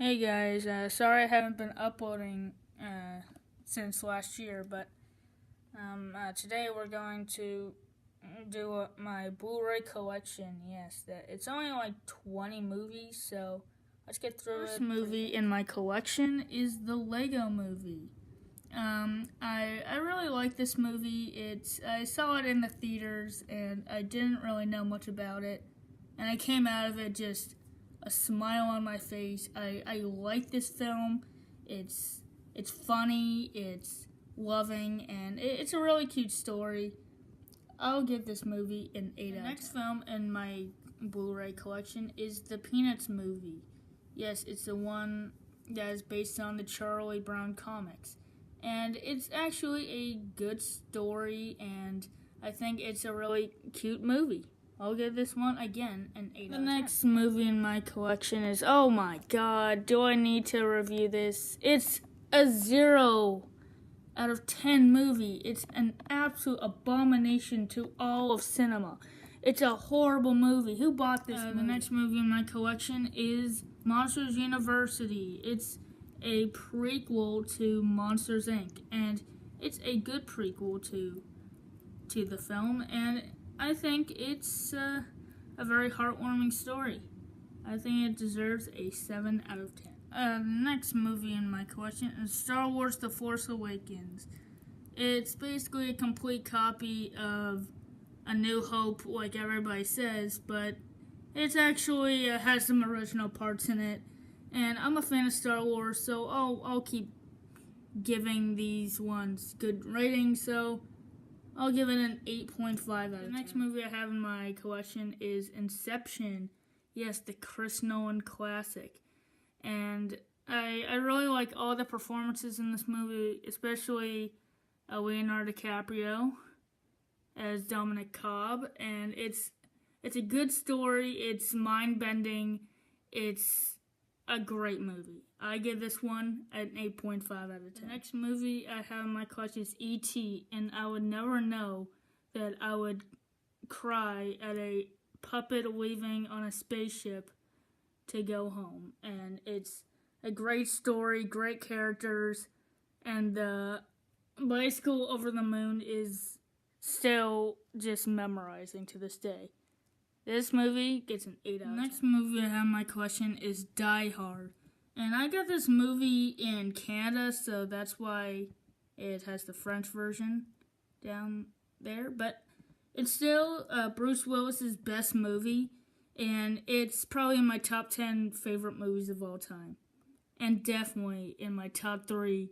Hey guys, sorry I haven't been uploading since last year, but today we're going to do my Blu-Ray collection. Yes, it's only like 20 movies, so let's get through it. First movie in my collection is the Lego Movie. I really like this movie. I saw it in the theaters and I didn't really know much about it, and I came out of it just a smile on my face. I like this film. It's funny, it's loving, and it's a really cute story. I'll give this movie an 8 out of 10. The next film in my Blu-ray collection is the Peanuts movie. Yes, it's the one that is based on the Charlie Brown comics. And it's actually a good story, and I think it's a really cute movie. I'll give this one, again, an 8 out of 10. The next movie in my collection is, oh my god, do I need to review this? It's a 0 out of 10 movie. It's an absolute abomination to all of cinema. It's a horrible movie. Who bought this movie? The next movie in my collection is Monsters University. It's a prequel to Monsters, Inc., and it's a good prequel to the film, and I think it's a very heartwarming story. I think it deserves a 7 out of 10. The next movie in my collection is Star Wars The Force Awakens. It's basically a complete copy of A New Hope, like everybody says, but it's actually has some original parts in it. And I'm a fan of Star Wars, so I'll keep giving these ones good ratings, so I'll give it an 8.5 out of 10. The next movie I have in my collection is Inception. Yes, the Chris Nolan classic. And I really like all the performances in this movie, especially Leonardo DiCaprio as Dominic Cobb. And it's a good story, it's mind-bending, it's a great movie. I give this one an 8.5 out of 10. The next movie I have in my collection is E.T., and I would never know that I would cry at a puppet leaving on a spaceship to go home. And it's a great story, great characters, and the bicycle over the moon is still just memorizing to this day. This movie gets an 8 out of 10. The next movie I have in my collection is Die Hard. And I got this movie in Canada, so that's why it has the French version down there. But it's still Bruce Willis's best movie, and it's probably in my top 10 favorite movies of all time. And definitely in my top 3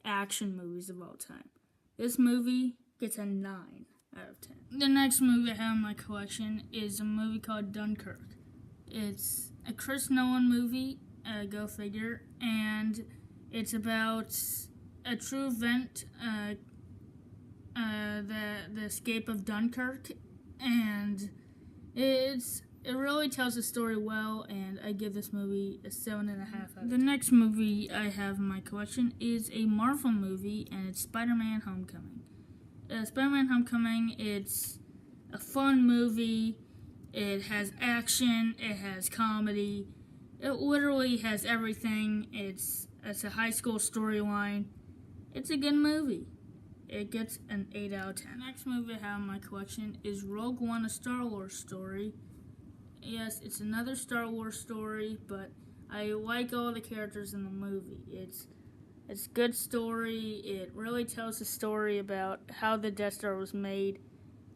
action movies of all time. This movie gets a 9 out of 10. The next movie I have in my collection is a movie called Dunkirk. It's a Chris Nolan movie, go figure, and it's about a true event, the escape of Dunkirk, and it really tells the story well, and I give this movie a 7.5 out of 10. The next movie I have in my collection is a Marvel movie, and it's Spider-Man Homecoming. Spider-Man Homecoming, it's a fun movie. It has action, it has comedy, it literally has everything. It's a high school storyline. It's a good movie. It gets an 8 out of 10. The next movie I have in my collection is Rogue One, a Star Wars story. Yes, it's another Star Wars story, but I like all the characters in the movie. It's a good story. It really tells the story about how the Death Star was made,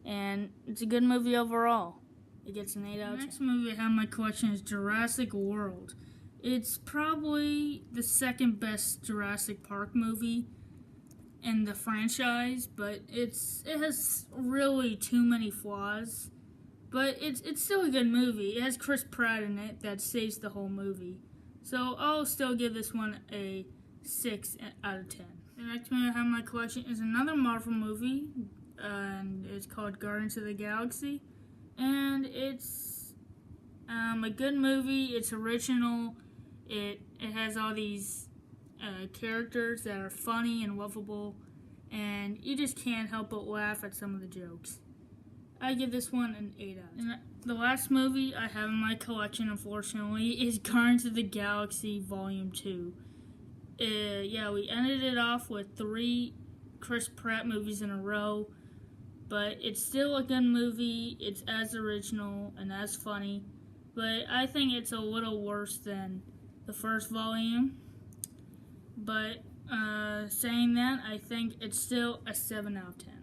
and it's a good movie overall. It gets an 8 out of 10. The next movie I have in my collection is Jurassic World. It's probably the second best Jurassic Park movie in the franchise, but it has really too many flaws. But it's still a good movie. It has Chris Pratt in it that saves the whole movie. So I'll still give this one a 6 out of 10. The next movie I have in my collection is another Marvel movie, and it's called Guardians of the Galaxy. And it's a good movie. It's original. It has all these characters that are funny and lovable, and you just can't help but laugh at some of the jokes. I give this one an 8 out of 10. And the last movie I have in my collection, unfortunately, is Guardians of the Galaxy Volume 2. We ended it off with 3 Chris Pratt movies in a row, but it's still a good movie. It's as original and as funny, but I think it's a little worse than the first volume. But saying that, I think it's still a 7 out of 10.